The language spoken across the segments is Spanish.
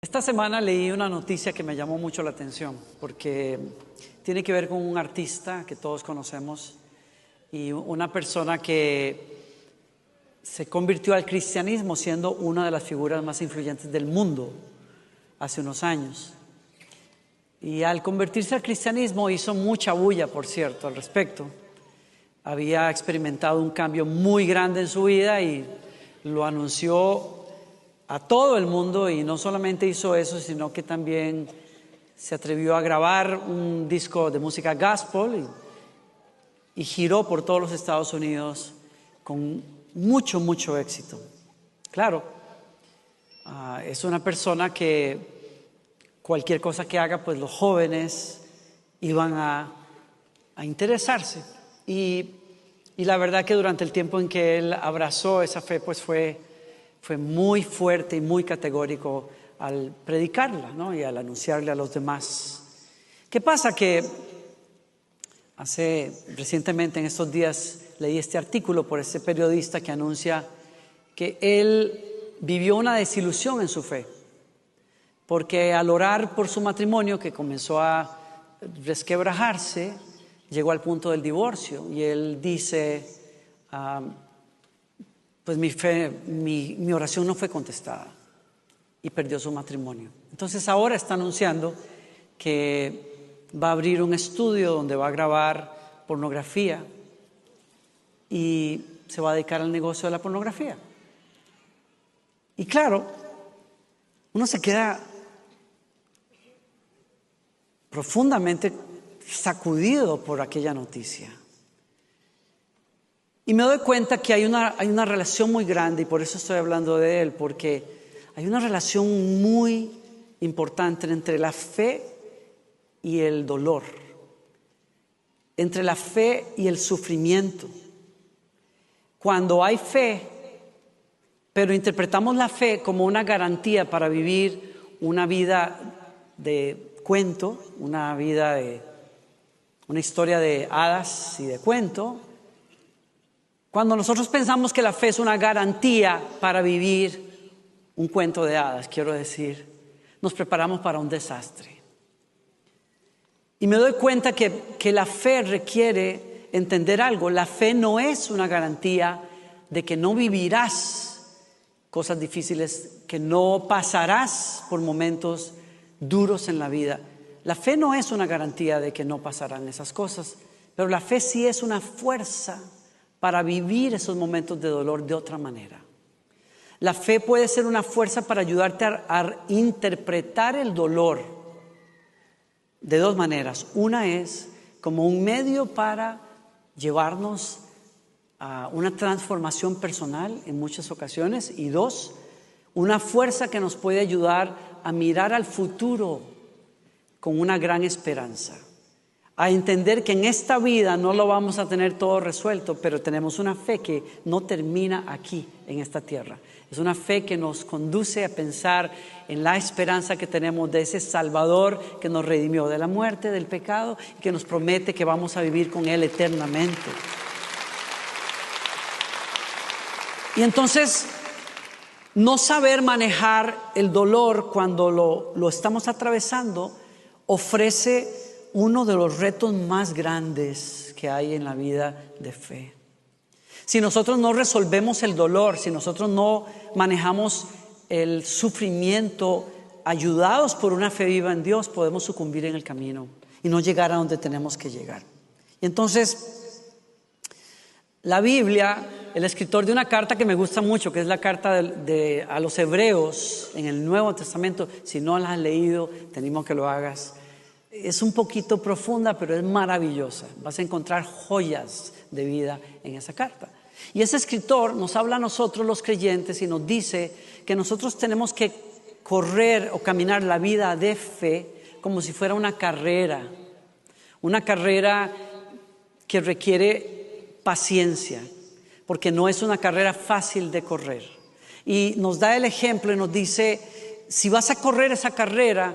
Esta semana leí una noticia que me llamó mucho la atención porque tiene que ver con un artista que todos conocemos y una persona que se convirtió al cristianismo siendo una de las figuras más influyentes del mundo hace unos años. Y al convertirse al cristianismo hizo mucha bulla, por cierto, al respecto. Había experimentado un cambio muy grande en su vida y lo anunció a todo el mundo, y no solamente hizo eso, sino que también se atrevió a grabar un disco de música gospel y giró por todos los Estados Unidos con mucho éxito. Claro, es una persona que cualquier cosa que haga, pues los jóvenes iban a interesarse. Y la verdad que durante el tiempo en que él abrazó esa fe, pues fue muy fuerte y muy categórico al predicarla, ¿no? Y al anunciarle a los demás. ¿Qué pasa? Que recientemente en estos días leí este artículo por este periodista que anuncia que él vivió una desilusión en su fe, porque al orar por su matrimonio, que comenzó a resquebrajarse, llegó al punto del divorcio. Y él dice, pues mi oración no fue contestada, y perdió su matrimonio. Entonces ahora está anunciando que va a abrir un estudio donde va a grabar pornografía y se va a dedicar al negocio de la pornografía. Y claro, uno se queda profundamente sacudido por aquella noticia. Y me doy cuenta que hay una relación muy grande, y por eso estoy hablando de él, porque hay una relación muy importante entre la fe y el dolor, entre la fe y el sufrimiento. Cuando hay fe, pero interpretamos la fe como una garantía para vivir una vida de cuento, una historia de hadas y de cuento. Cuando nosotros pensamos que la fe es una garantía para vivir un cuento de hadas, quiero decir, nos preparamos para un desastre. Y me doy cuenta que la fe requiere entender algo. La fe no es una garantía de que no vivirás cosas difíciles, que no pasarás por momentos duros en la vida. La fe no es una garantía de que no pasarán esas cosas, pero la fe sí es una fuerza para vivir esos momentos de dolor de otra manera. La fe puede ser una fuerza para ayudarte a interpretar el dolor de dos maneras. Una es como un medio para llevarnos a una transformación personal en muchas ocasiones, y dos, una fuerza que nos puede ayudar a mirar al futuro con una gran esperanza, a entender que en esta vida no lo vamos a tener todo resuelto, pero tenemos una fe que no termina aquí en esta tierra. Es una fe que nos conduce a pensar en la esperanza que tenemos de ese Salvador que nos redimió de la muerte, del pecado, y que nos promete que vamos a vivir con Él eternamente. Y entonces, no saber manejar el dolor cuando lo estamos atravesando ofrece uno de los retos más grandes que hay en la vida de fe. Si nosotros no resolvemos el dolor, si nosotros no manejamos el sufrimiento ayudados por una fe viva en Dios, podemos sucumbir en el camino y no llegar a donde tenemos que llegar. Y entonces, la Biblia, el escritor de una carta que me gusta mucho, que es la carta a los Hebreos en el Nuevo Testamento, si no la has leído, te animo a que lo hagas. Es un poquito profunda, pero es maravillosa. Vas a encontrar joyas de vida en esa carta. Y ese escritor nos habla a nosotros los creyentes y nos dice que nosotros tenemos que correr o caminar la vida de fe como si fuera una carrera que requiere paciencia, porque no es una carrera fácil de correr. Y nos da el ejemplo y nos dice, si vas a correr esa carrera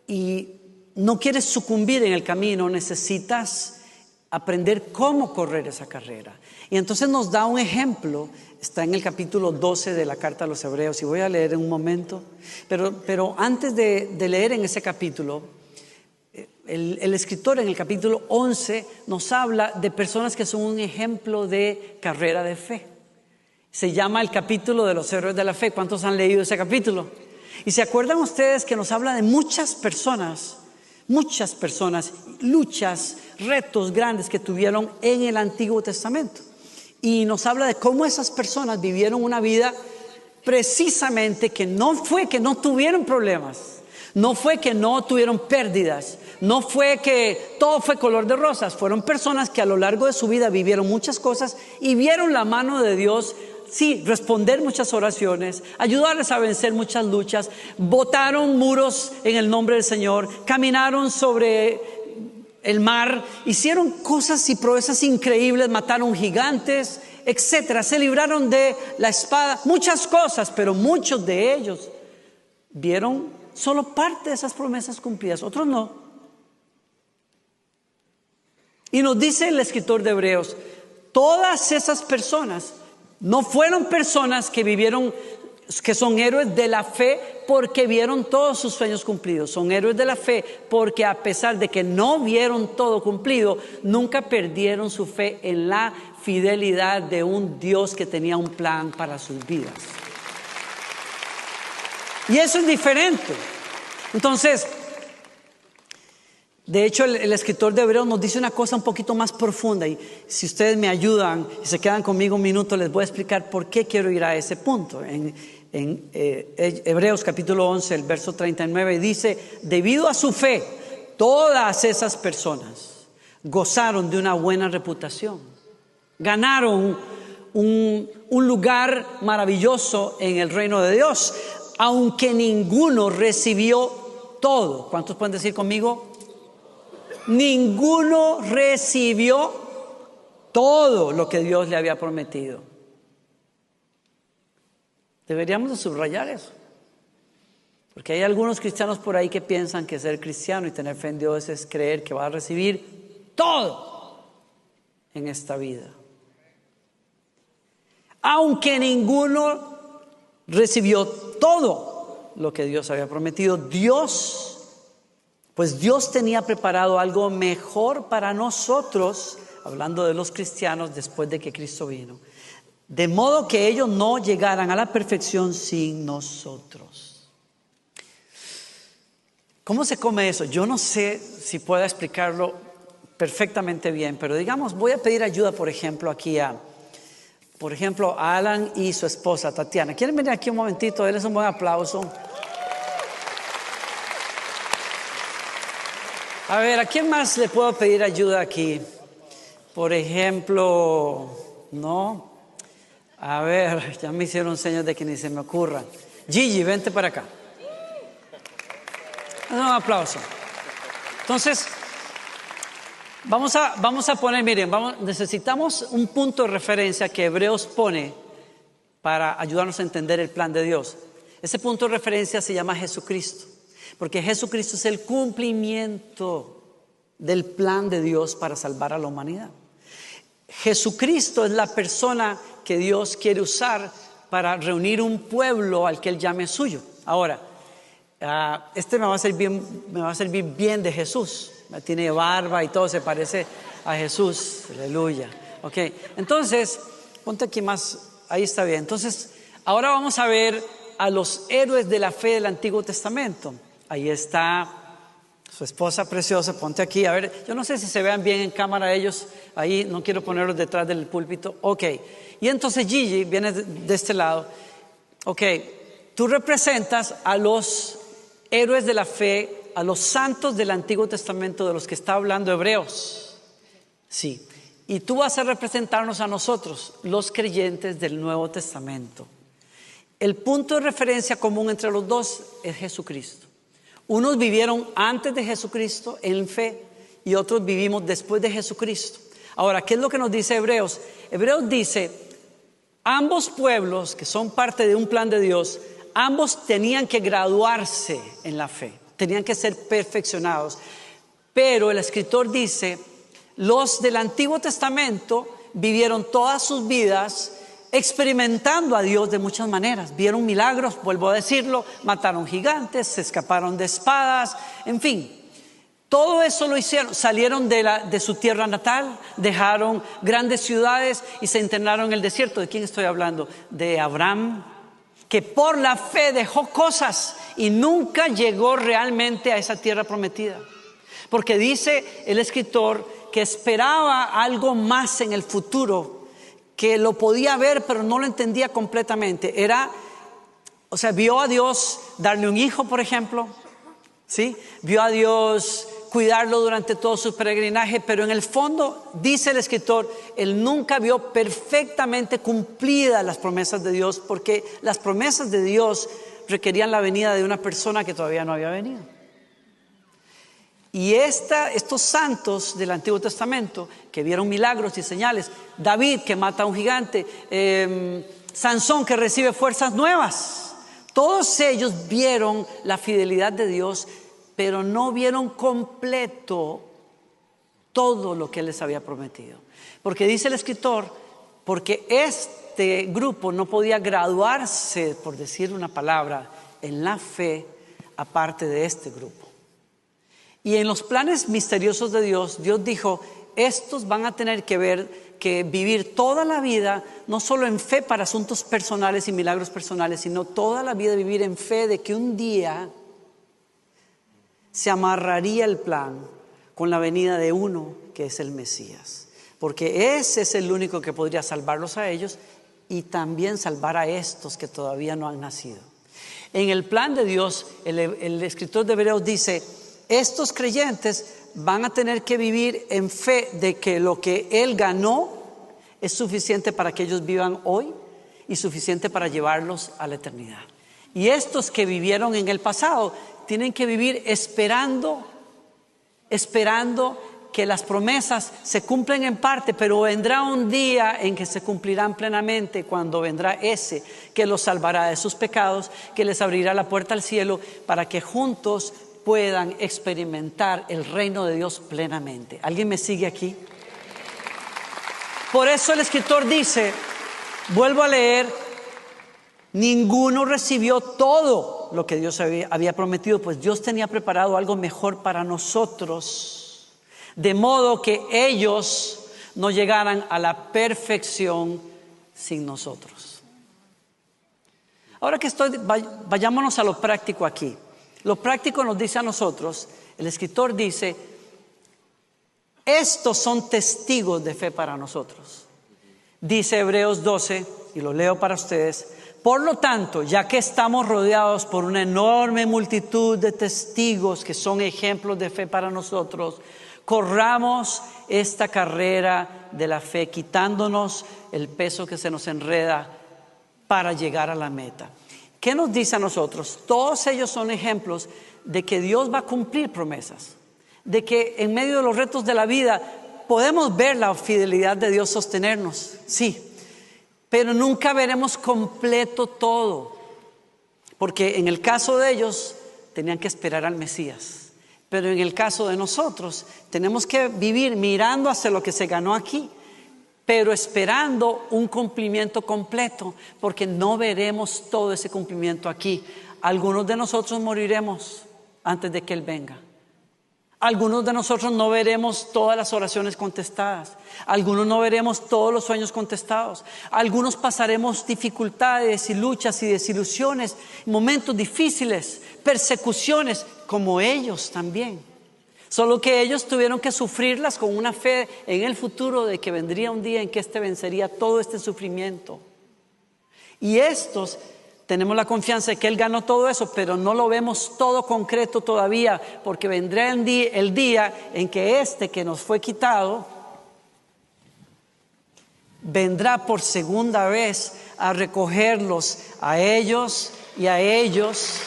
y no quieres sucumbir en el camino, necesitas aprender cómo correr esa carrera. Y entonces nos da un ejemplo, está en el capítulo 12 de la carta a los Hebreos, y voy a leer en un momento, pero antes de leer en ese capítulo, el escritor en el capítulo 11 nos habla de personas que son un ejemplo de carrera de fe. Se llama el capítulo de los héroes de la fe. ¿Cuántos han leído ese capítulo? Y se acuerdan ustedes que nos habla de muchas personas, luchas, retos grandes que tuvieron en el Antiguo Testamento. Y nos habla de cómo esas personas vivieron una vida precisamente que no fue que no tuvieron problemas, no fue que no tuvieron pérdidas, no fue que todo fue color de rosas. Fueron personas que a lo largo de su vida vivieron muchas cosas y vieron la mano de Dios, sí, responder muchas oraciones, ayudarles a vencer muchas luchas, botaron muros en el nombre del Señor, caminaron sobre el mar, hicieron cosas y proezas increíbles, mataron gigantes, etcétera. Se libraron de la espada, muchas cosas, pero muchos de ellos vieron solo parte de esas promesas cumplidas, otros no. Y nos dice el escritor de Hebreos, todas esas personas no fueron personas que vivieron, que son héroes de la fe porque vieron todos sus sueños cumplidos. Son héroes de la fe porque a pesar de que no vieron todo cumplido, nunca perdieron su fe en la fidelidad de un Dios que tenía un plan para sus vidas. Y eso es diferente. Entonces, de hecho, el escritor de Hebreos nos dice una cosa un poquito más profunda, y si ustedes me ayudan y se quedan conmigo un minuto, les voy a explicar por qué quiero ir a ese punto. En Hebreos capítulo 11, el verso 39 dice, debido a su fe, todas esas personas gozaron de una buena reputación, ganaron un lugar maravilloso en el reino de Dios, aunque ninguno recibió todo. ¿Cuántos pueden decir conmigo? Ninguno recibió todo lo que Dios le había prometido. Deberíamos de subrayar eso, porque hay algunos cristianos por ahí que piensan que ser cristiano y tener fe en Dios es creer que va a recibir todo en esta vida. Aunque ninguno recibió todo lo que Dios había prometido, Dios tenía preparado algo mejor para nosotros, hablando de los cristianos después de que Cristo vino, de modo que ellos no llegaran a la perfección sin nosotros. ¿Cómo se come eso? Yo no sé si puedo explicarlo perfectamente bien, pero digamos, voy a pedir ayuda, por ejemplo, aquí a Alan y su esposa Tatiana. ¿Quieren venir aquí un momentito? Denles un buen aplauso. A ver, ¿a quién más le puedo pedir ayuda aquí? Por ejemplo, no. A ver, ya me hicieron señas de que ni se me ocurra. Gigi, vente para acá. Un aplauso. Entonces, vamos a poner, miren, necesitamos un punto de referencia que Hebreos pone para ayudarnos a entender el plan de Dios. Ese punto de referencia se llama Jesucristo. Porque Jesucristo es el cumplimiento del plan de Dios para salvar a la humanidad. Jesucristo es la persona que Dios quiere usar para reunir un pueblo al que Él llame suyo. Ahora, me va a servir bien de Jesús. Tiene barba y todo, se parece a Jesús. Aleluya. Ok, entonces, ponte aquí más, ahí está bien. Entonces, ahora vamos a ver a los héroes de la fe del Antiguo Testamento. Ahí está su esposa preciosa, ponte aquí. A ver, yo no sé si se vean bien en cámara ellos. Ahí no quiero ponerlos detrás del púlpito. Ok, y entonces Gigi viene de este lado. Ok, tú representas a los héroes de la fe, a los santos del Antiguo Testamento de los que está hablando Hebreos. Sí, y tú vas a representarnos a nosotros, los creyentes del Nuevo Testamento. El punto de referencia común entre los dos es Jesucristo. Unos vivieron antes de Jesucristo en fe y otros vivimos después de Jesucristo. Ahora, ¿qué es lo que nos dice Hebreos? Hebreos dice, ambos pueblos que son parte de un plan de Dios, ambos tenían que graduarse en la fe, tenían que ser perfeccionados. Pero el escritor dice, los del Antiguo Testamento vivieron todas sus vidas experimentando a Dios de muchas maneras. Vieron milagros, vuelvo a decirlo, mataron gigantes, se escaparon de espadas, en fin. Todo eso lo hicieron, salieron de su tierra natal, dejaron grandes ciudades y se internaron en el desierto. ¿De quién estoy hablando? De Abraham, que por la fe dejó cosas y nunca llegó realmente a esa tierra prometida. Porque dice el escritor que esperaba algo más en el futuro, que lo podía ver pero no lo entendía completamente. Vio a Dios darle un hijo, por ejemplo, ¿sí? Vio a Dios cuidarlo durante todo su peregrinaje, pero en el fondo, dice el escritor, él nunca vio perfectamente cumplidas las promesas de Dios, porque las promesas de Dios requerían la venida de una persona que todavía no había venido. Y estos santos del Antiguo Testamento que vieron milagros y señales, David que mata a un gigante, Sansón que recibe fuerzas nuevas, todos ellos vieron la fidelidad de Dios, pero no vieron completo todo lo que Él les había prometido. Porque dice el escritor, porque este grupo no podía graduarse, por decir una palabra, en la fe, aparte de este grupo. Y en los planes misteriosos de Dios, Dios dijo, estos van a tener que vivir toda la vida, no solo en fe para asuntos personales y milagros personales, sino toda la vida vivir en fe de que un día se amarraría el plan con la venida de uno que es el Mesías. Porque ese es el único que podría salvarlos a ellos y también salvar a estos que todavía no han nacido. En el plan de Dios, el escritor de Hebreos dice, estos creyentes van a tener que vivir en fe de que lo que Él ganó es suficiente para que ellos vivan hoy y suficiente para llevarlos a la eternidad. Y estos que vivieron en el pasado tienen que vivir esperando que las promesas se cumplen en parte, pero vendrá un día en que se cumplirán plenamente, cuando vendrá ese que los salvará de sus pecados, que les abrirá la puerta al cielo para que juntos puedan experimentar el reino de Dios plenamente. ¿Alguien me sigue aquí? Por eso el escritor dice, vuelvo a leer, ninguno recibió todo lo que Dios había prometido, pues Dios tenía preparado algo mejor para nosotros, de modo que ellos no llegaran a la perfección sin nosotros. Ahora que vayámonos a lo práctico aquí. Lo práctico nos dice a nosotros, el escritor dice, estos son testigos de fe para nosotros. Dice Hebreos 12, y lo leo para ustedes, por lo tanto, ya que estamos rodeados por una enorme multitud de testigos que son ejemplos de fe para nosotros, corramos esta carrera de la fe, quitándonos el peso que se nos enreda para llegar a la meta. ¿Qué nos dice a nosotros? Todos ellos son ejemplos de que Dios va a cumplir promesas, de que en medio de los retos de la vida podemos ver la fidelidad de Dios sostenernos, sí, pero nunca veremos completo todo, porque en el caso de ellos tenían que esperar al Mesías, pero en el caso de nosotros tenemos que vivir mirando hacia lo que se ganó aquí, pero esperando un cumplimiento completo, porque no veremos todo ese cumplimiento aquí. Algunos de nosotros moriremos antes de que Él venga. Algunos de nosotros no veremos todas las oraciones contestadas. Algunos no veremos todos los sueños contestados. Algunos pasaremos dificultades y luchas y desilusiones, momentos difíciles, persecuciones, como ellos también. Solo que ellos tuvieron que sufrirlas con una fe en el futuro de que vendría un día en que vencería todo este sufrimiento. Y estos tenemos la confianza de que Él ganó todo eso, pero no lo vemos todo concreto todavía, porque vendrá el día en que que nos fue quitado vendrá por segunda vez a recogerlos a ellos y a ellos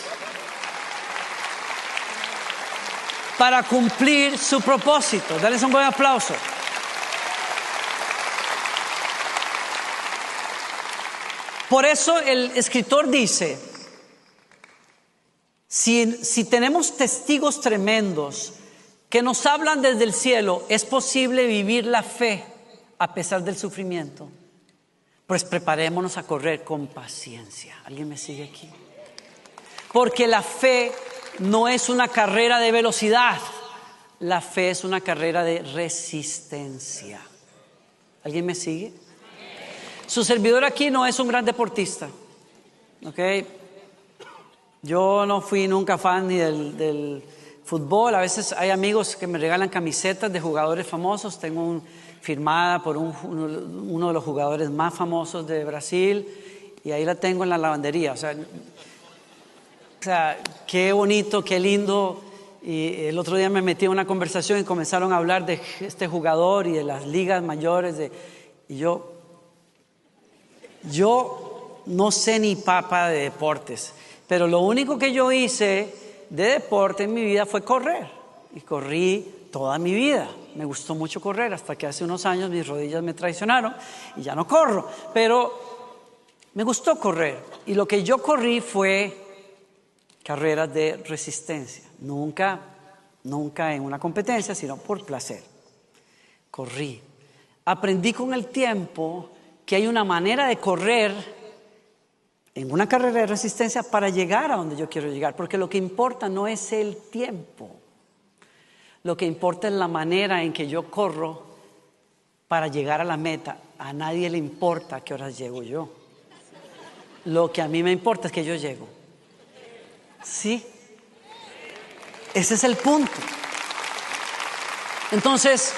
para cumplir su propósito. Dales un buen aplauso. Por eso el escritor dice, si tenemos testigos tremendos que nos hablan desde el cielo. ¿Es posible vivir la fe a pesar del sufrimiento? Pues preparémonos a correr con paciencia. ¿Alguien me sigue aquí? Porque la fe no es una carrera de velocidad. La fe es una carrera de resistencia. ¿Alguien me sigue? Su servidor aquí no es un gran deportista, ¿ok? Yo no fui nunca fan ni del fútbol. A veces hay amigos que me regalan camisetas de jugadores famosos. Tengo firmada por uno de los jugadores más famosos de Brasil y ahí la tengo en la lavandería. O sea, qué bonito, qué lindo. Y el otro día me metí en una conversación y comenzaron a hablar de este jugador y de las ligas mayores. Y yo no sé ni papa de deportes, pero lo único que yo hice de deporte en mi vida fue correr. Y corrí toda mi vida. Me gustó mucho correr hasta que hace unos años mis rodillas me traicionaron y ya no corro. Pero me gustó correr. Y lo que yo corrí fue carreras de resistencia. Nunca en una competencia, sino por placer. Corrí. Aprendí con el tiempo que hay una manera de correr en una carrera de resistencia para llegar a donde yo quiero llegar. Porque lo que importa no es el tiempo. Lo que importa es la manera en que yo corro para llegar a la meta. A nadie le importa a qué horas llego yo. Lo que a mí me importa es que yo llego. ¿Sí? Ese es el punto. Entonces,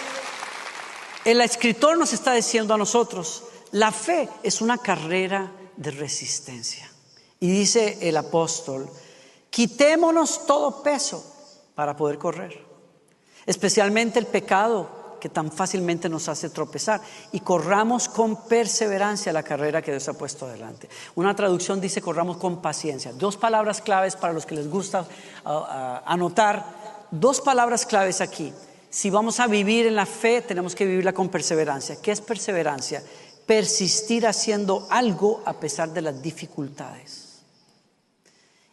el escritor nos está diciendo a nosotros, la fe es una carrera de resistencia. Y dice el apóstol, quitémonos todo peso para poder correr. Especialmente el pecado que tan fácilmente nos hace tropezar, y corramos con perseverancia la carrera que Dios ha puesto adelante. Una traducción dice corramos con paciencia. Dos palabras claves para los que les gusta anotar. Dos palabras claves aquí. Si vamos a vivir en la fe, tenemos que vivirla con perseverancia. ¿Qué es perseverancia? Persistir haciendo algo a pesar de las dificultades.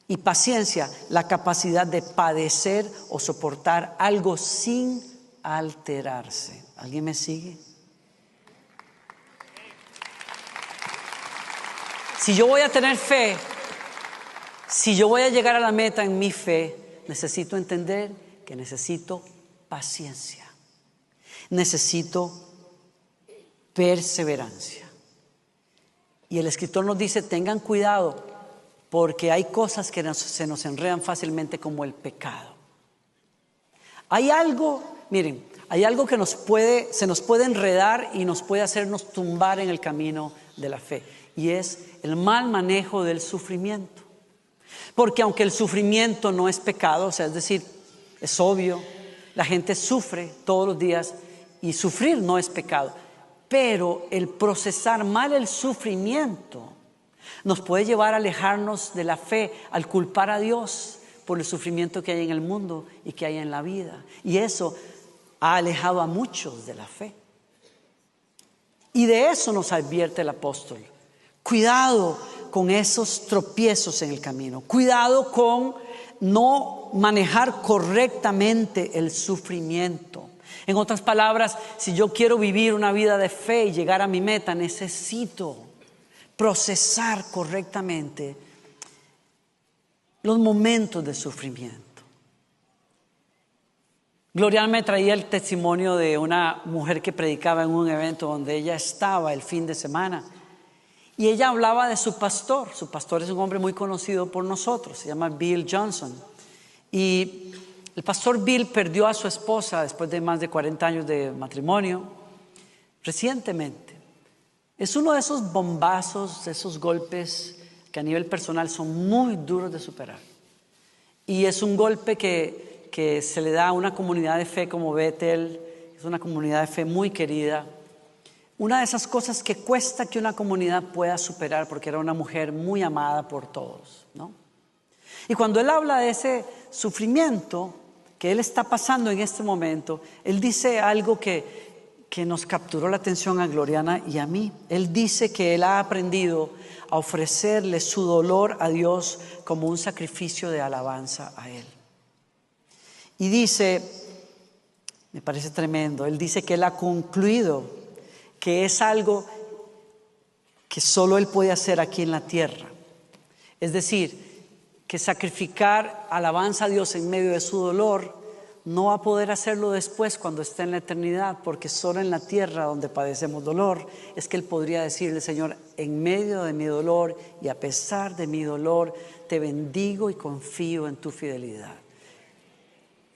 Y paciencia, la capacidad de padecer o soportar algo sin alterarse. ¿Alguien me sigue? Si yo voy a tener fe, si yo voy a llegar a la meta en mi fe, necesito entender que necesito paciencia. Necesito perseverancia. Y el escritor nos dice, tengan cuidado, porque hay cosas que se nos enredan fácilmente como el pecado. Hay algo, miren, hay algo que se nos puede enredar y nos puede hacernos tumbar en el camino de la fe. Y es el mal manejo del sufrimiento. Porque aunque el sufrimiento no es pecado, o sea, es decir, es obvio, la gente sufre todos los días y sufrir no es pecado. Pero el procesar mal el sufrimiento nos puede llevar a alejarnos de la fe, al culpar a Dios por el sufrimiento que hay en el mundo y que hay en la vida. Y eso ha alejado a muchos de la fe. Y de eso nos advierte el apóstol. Cuidado con esos tropiezos en el camino. Cuidado con no manejar correctamente el sufrimiento. En otras palabras, si yo quiero vivir una vida de fe y llegar a mi meta, necesito procesar correctamente los momentos de sufrimiento. Gloriana me traía el testimonio de una mujer que predicaba en un evento donde ella estaba el fin de semana. Y ella hablaba de su pastor. Su pastor es un hombre muy conocido por nosotros, se llama Bill Johnson. Y el pastor Bill perdió a su esposa después de más de 40 años de matrimonio, recientemente. Es uno de esos bombazos, de esos golpes que a nivel personal son muy duros de superar. Y es un golpe que se le da a una comunidad de fe como Bethel, es una comunidad de fe muy querida. Una de esas cosas que cuesta que una comunidad pueda superar, porque era una mujer muy amada por todos, ¿no? Y cuando él habla de ese sufrimiento que él está pasando en este momento, él dice algo que nos capturó la atención a Gloriana y a mí. Él dice que él ha aprendido a ofrecerle su dolor a Dios como un sacrificio de alabanza a él. Y dice Me parece tremendo. Él dice que Él ha concluido que es algo que solo Él puede hacer aquí en la tierra. Es decir, que sacrificar alabanza a Dios en medio de su dolor no va a poder hacerlo después cuando esté en la eternidad, porque solo en la tierra donde padecemos dolor es que Él podría decirle: Señor, en medio de mi dolor y a pesar de mi dolor, te bendigo y confío en tu fidelidad.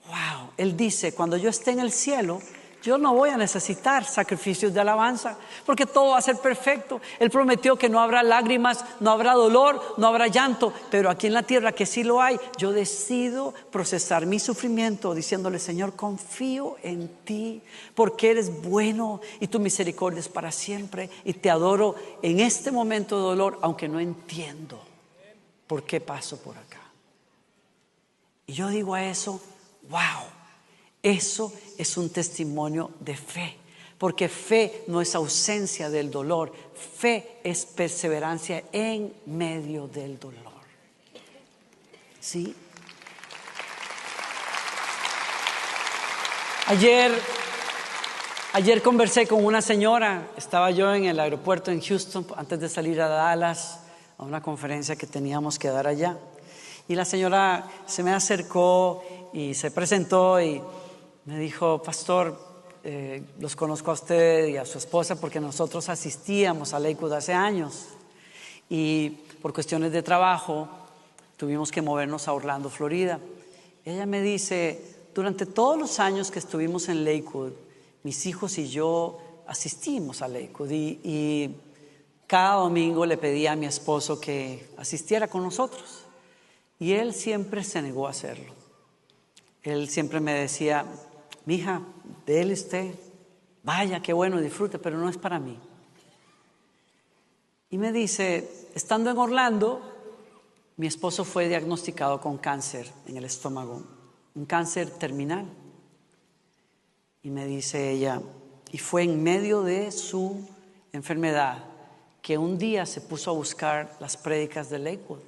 Wow, Él dice: cuando yo esté en el cielo, yo no voy a necesitar sacrificios de alabanza, porque todo va a ser perfecto. Él prometió que no habrá lágrimas, no habrá dolor, no habrá llanto, pero aquí en la tierra que sí lo hay, yo decido procesar mi sufrimiento diciéndole: Señor, confío en ti, porque eres bueno y tu misericordia es para siempre, y te adoro en este momento de dolor, aunque no entiendo por qué paso por acá. Y yo digo a eso: wow, eso es un testimonio de fe, porque fe no es ausencia del dolor, fe es perseverancia en medio del dolor. ¿Sí? Ayer conversé con una señora. Estaba yo en el aeropuerto en Houston antes de salir a Dallas a una conferencia que teníamos que dar allá, y la señora se me acercó y se presentó y me dijo: pastor, los conozco a usted y a su esposa porque nosotros asistíamos a Lakewood hace años, y por cuestiones de trabajo tuvimos que movernos a Orlando, Florida. Ella me dice: durante todos los años que estuvimos en Lakewood, mis hijos y yo asistimos a Lakewood, y cada domingo le pedía a mi esposo que asistiera con nosotros, y él siempre se negó a hacerlo. Él siempre me decía: mija, déle usted, vaya, qué bueno, disfrute, pero no es para mí. Y me dice: estando en Orlando, mi esposo fue diagnosticado con cáncer en el estómago, un cáncer terminal. Y me dice ella: y fue en medio de su enfermedad que un día se puso a buscar las prédicas de Lakewood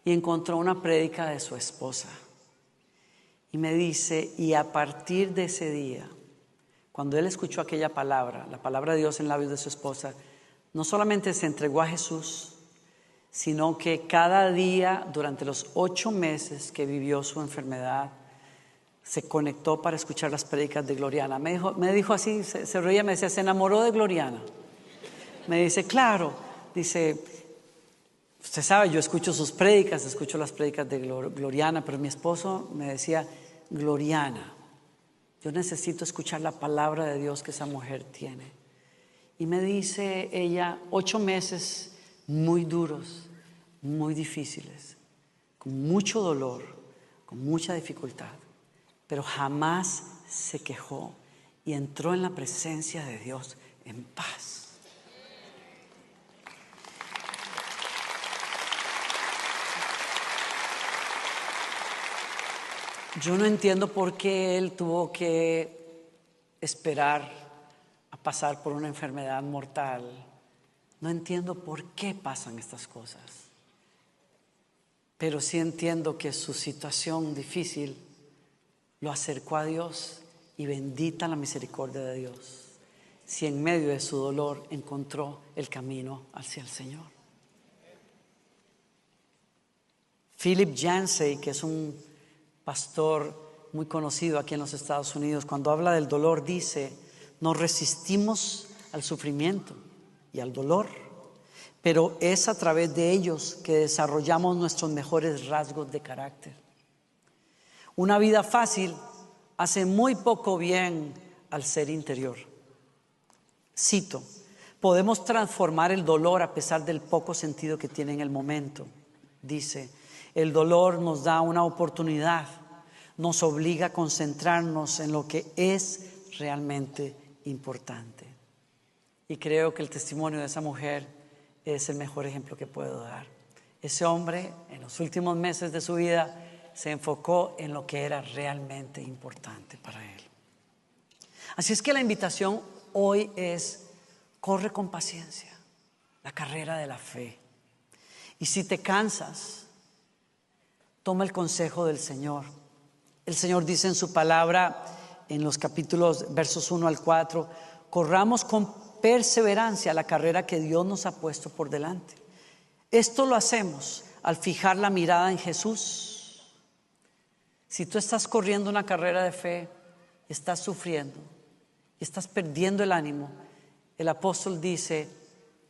y encontró una prédica de su esposa. Y me dice: y a partir de ese día, cuando él escuchó aquella palabra, la palabra de Dios en labios de su esposa, no solamente se entregó a Jesús, sino que cada día durante los 8 meses que vivió su enfermedad, se conectó para escuchar las prédicas de Gloriana. Me dijo así, se reía, me decía: se enamoró de Gloriana. Me dice: claro, dice, usted sabe, yo escucho sus prédicas, escucho las prédicas de Gloriana, pero mi esposo me decía: Gloriana, yo necesito escuchar la palabra de Dios que esa mujer tiene. Y me dice ella: 8 meses muy duros, muy difíciles, con mucho dolor, con mucha dificultad, pero jamás se quejó y entró en la presencia de Dios en paz. Yo no entiendo por qué él tuvo que esperar a pasar por una enfermedad mortal. No entiendo por qué pasan estas cosas. Pero sí entiendo que su situación difícil lo acercó a Dios, y bendita la misericordia de Dios si en medio de su dolor encontró el camino hacia el Señor. Philip Yancey, que es un pastor muy conocido aquí en los Estados Unidos, cuando habla del dolor dice: nos resistimos al sufrimiento y al dolor, pero es a través de ellos que desarrollamos nuestros mejores rasgos de carácter. Una vida fácil hace muy poco bien al ser interior. Cito: podemos transformar el dolor a pesar del poco sentido que tiene en el momento. Dice: el dolor nos da una oportunidad, nos obliga a concentrarnos en lo que es realmente importante. Y creo que el testimonio de esa mujer es el mejor ejemplo que puedo dar. Ese hombre, en los últimos meses de su vida, se enfocó en lo que era realmente importante para él. Así es que la invitación hoy es: corre con paciencia la carrera de la fe. Y si te cansas, toma el consejo del Señor. El Señor dice en su palabra en los capítulos, versos 1 al 4, corramos con perseverancia la carrera que Dios nos ha puesto por delante. Esto lo hacemos al fijar la mirada en Jesús. Si tú estás corriendo una carrera de fe, estás sufriendo, estás perdiendo el ánimo, el apóstol dice: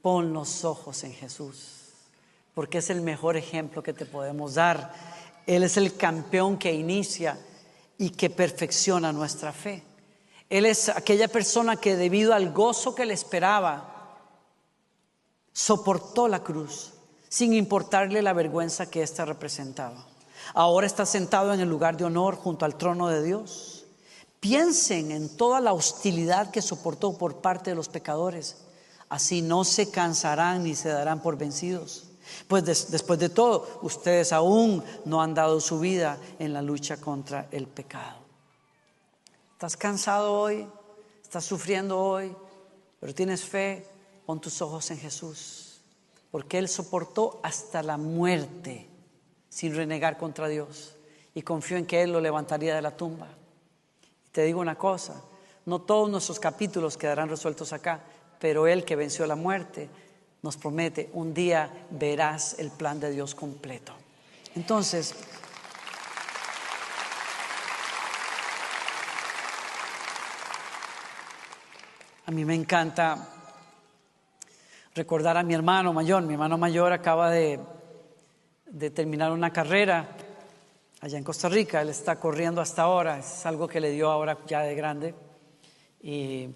pon los ojos en Jesús, porque es el mejor ejemplo que te podemos dar. Él es el campeón que inicia y que perfecciona nuestra fe. Él es aquella persona que, debido al gozo que le esperaba, soportó la cruz sin importarle la vergüenza que ésta representaba. Ahora está sentado en el lugar de honor junto al trono de Dios. Piensen en toda la hostilidad que soportó por parte de los pecadores. Así no se cansarán ni se darán por vencidos. Pues después de todo, ustedes aún no han dado su vida en la lucha contra el pecado. ¿Estás cansado hoy? ¿Estás sufriendo hoy? Pero tienes fe. Pon tus ojos en Jesús, porque Él soportó hasta la muerte sin renegar contra Dios, y confió en que Él lo levantaría de la tumba. Y te digo una cosa: no todos nuestros capítulos quedarán resueltos acá, pero Él, que venció la muerte, nos promete: un día verás el plan de Dios completo. Entonces, a mí me encanta recordar a mi hermano mayor. Mi hermano mayor acaba de terminar una carrera allá en Costa Rica. Él está corriendo hasta ahora. Es algo que le dio ahora ya de grande, y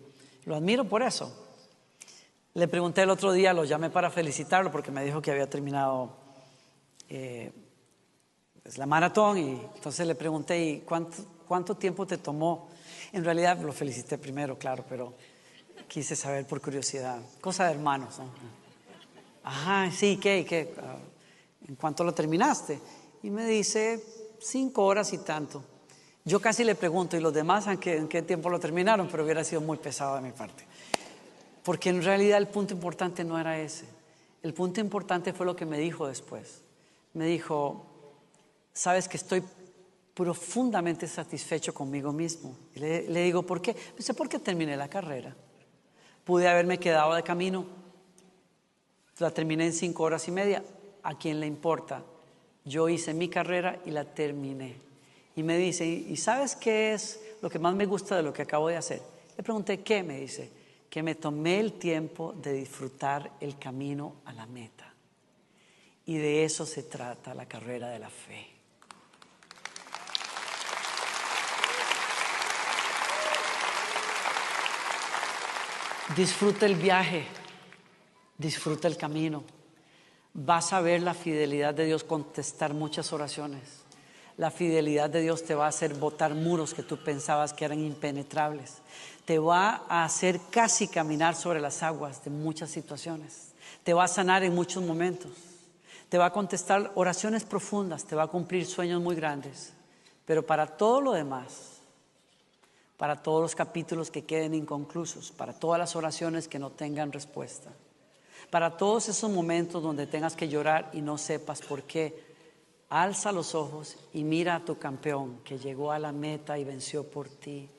lo admiro por eso. Le pregunté el otro día, lo llamé para felicitarlo porque me dijo que había terminado la maratón, y entonces le pregunté: ¿y cuánto tiempo te tomó? En realidad lo felicité primero, claro, pero quise saber por curiosidad. Cosa de hermanos, ¿no? Ajá, sí, ¿qué? ¿En cuánto lo terminaste? Y me dice: 5 horas y tanto. Yo casi le pregunto: ¿y los demás en qué tiempo lo terminaron? Pero hubiera sido muy pesado de mi parte. Porque en realidad el punto importante no era ese. El punto importante fue lo que me dijo después. Me dijo: sabes que estoy profundamente satisfecho conmigo mismo. Y le digo: ¿por qué? Me dice: porque terminé la carrera. Pude haberme quedado de camino. La terminé en 5 horas y media. ¿A quién le importa? Yo hice mi carrera y la terminé. Y me dice: ¿y sabes qué es lo que más me gusta de lo que acabo de hacer? Le pregunté: ¿qué? Me dice: que me tomé el tiempo de disfrutar el camino a la meta. Y de eso se trata la carrera de la fe. Disfruta el viaje, disfruta el camino. Vas a ver la fidelidad de Dios contestar muchas oraciones. La fidelidad de Dios te va a hacer botar muros que tú pensabas que eran impenetrables. Te va a hacer casi caminar sobre las aguas de muchas situaciones. Te va a sanar en muchos momentos. Te va a contestar oraciones profundas. Te va a cumplir sueños muy grandes. Pero para todo lo demás, para todos los capítulos que queden inconclusos, para todas las oraciones que no tengan respuesta, para todos esos momentos donde tengas que llorar y no sepas por qué, alza los ojos y mira a tu campeón que llegó a la meta y venció por ti.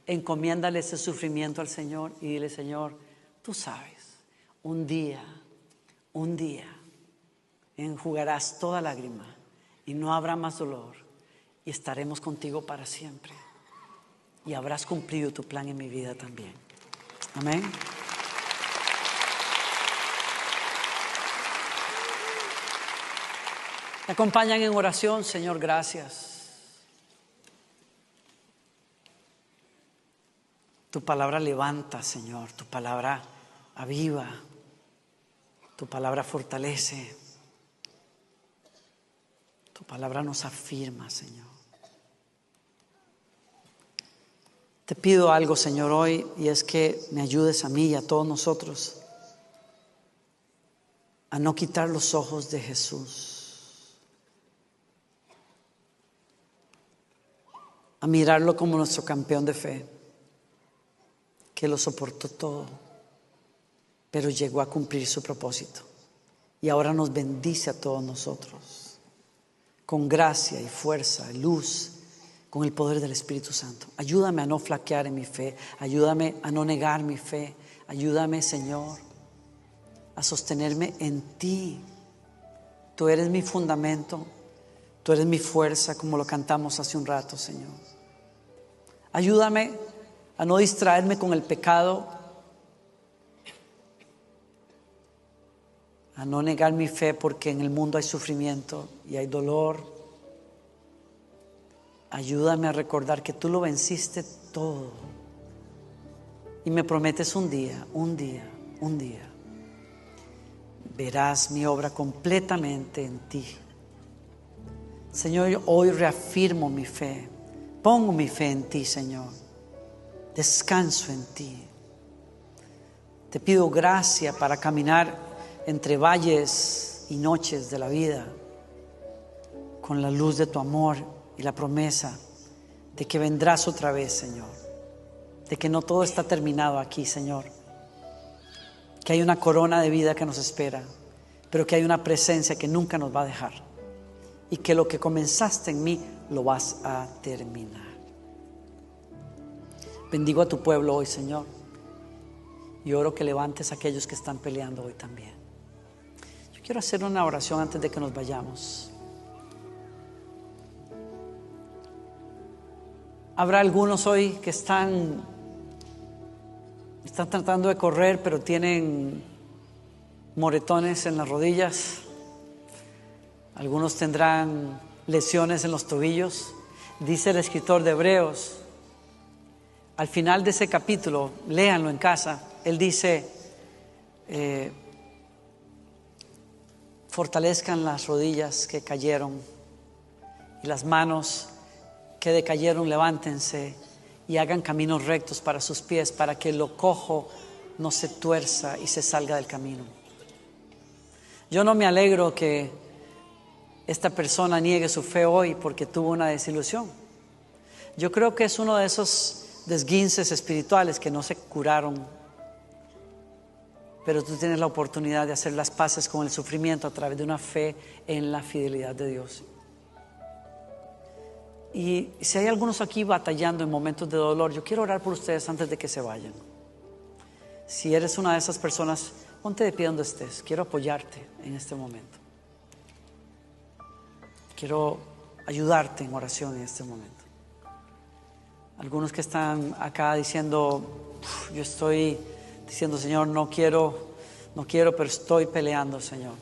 Encomiéndale ese sufrimiento al Señor y dile: Señor, tú sabes, un día enjugarás toda lágrima y no habrá más dolor, y estaremos contigo para siempre, y habrás cumplido tu plan en mi vida también. Amén. Me acompañan en oración. Señor, gracias. Tu palabra levanta, Señor. Tu palabra aviva. Tu palabra fortalece. Tu palabra nos afirma, Señor. Te pido algo, Señor, hoy, y es que me ayudes a mí y a todos nosotros a no quitar los ojos de Jesús, a mirarlo como nuestro campeón de fe, que lo soportó todo, pero llegó a cumplir su propósito y ahora nos bendice a todos nosotros con gracia y fuerza, luz, con el poder del Espíritu Santo. Ayúdame a no flaquear en mi fe. Ayúdame a no negar mi fe. Ayúdame, Señor, a sostenerme en ti. Tú eres mi fundamento. Tú eres mi fuerza, como lo cantamos hace un rato, Señor. Ayúdame a no distraerme con el pecado, a no negar mi fe, porque en el mundo hay sufrimiento y hay dolor. Ayúdame a recordar que tú lo venciste todo y me prometes un día verás mi obra completamente en ti. Señor, yo hoy reafirmo mi fe, pongo mi fe en ti, Señor, descanso en ti. Te pido gracia para caminar entre valles y noches de la vida con la luz de tu amor y la promesa de que vendrás otra vez, Señor, de que no todo está terminado aquí, Señor, que hay una corona de vida que nos espera, pero que hay una presencia que nunca nos va a dejar, y que lo que comenzaste en mí lo vas a terminar. Bendigo a tu pueblo hoy, Señor, y oro que levantes a aquellos que están peleando hoy también. Yo quiero hacer una oración antes de que nos vayamos. Habrá algunos hoy que están tratando de correr, pero tienen moretones en las rodillas. Algunos tendrán lesiones en los tobillos. Dice el escritor de Hebreos, al final de ese capítulo, léanlo en casa, él dice, fortalezcan las rodillas que cayeron y las manos que decayeron, levántense y hagan caminos rectos para sus pies, para que lo cojo no se tuerza y se salga del camino. Yo no me alegro que esta persona niegue su fe hoy porque tuvo una desilusión. Yo creo que es uno de esos desguinces espirituales que no se curaron, pero tú tienes la oportunidad de hacer las paces con el sufrimiento a través de una fe en la fidelidad de Dios. Y si hay algunos aquí batallando en momentos de dolor, yo quiero orar por ustedes antes de que se vayan. Si eres una de esas personas, ponte de pie donde estés. Quiero apoyarte en este momento. Quiero ayudarte en oración en este momento. Algunos que están acá diciendo, yo estoy diciendo, Señor, no quiero, pero estoy peleando, Señor.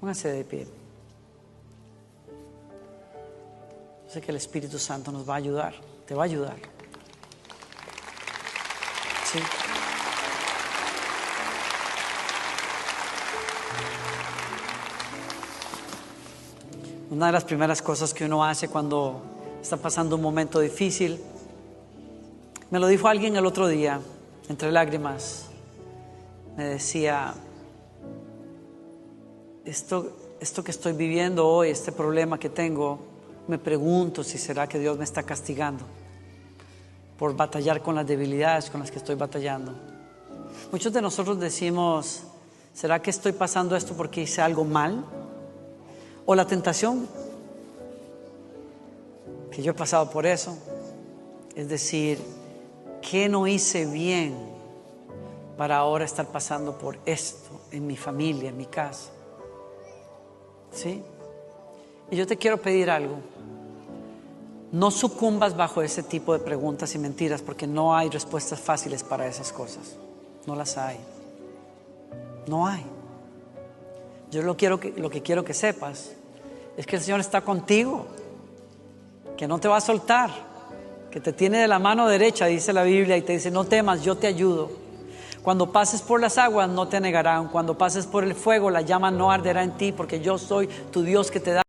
Pónganse de pie. Yo sé que el Espíritu Santo nos va a ayudar, te va a ayudar. Sí. Una de las primeras cosas que uno hace cuando está pasando un momento difícil, me lo dijo alguien el otro día, entre lágrimas, me decía, esto que estoy viviendo hoy, este problema que tengo, me pregunto si será que Dios me está castigando por batallar con las debilidades con las que estoy batallando. Muchos de nosotros decimos, ¿será que estoy pasando esto porque hice algo mal? O la tentación, que yo he pasado por eso, es decir, ¿qué no hice bien para ahora estar pasando por esto en mi familia, en mi casa? ¿Sí? Y yo te quiero pedir algo. No sucumbas bajo ese tipo de preguntas y mentiras, porque no hay respuestas fáciles para esas cosas. No las hay. No hay. Yo lo que quiero que sepas es que el Señor está contigo, que no te va a soltar, que te tiene de la mano derecha, dice la Biblia, y te dice, no temas, yo te ayudo. Cuando pases por las aguas no te negarán, cuando pases por el fuego la llama no arderá en ti, porque yo soy tu Dios que te da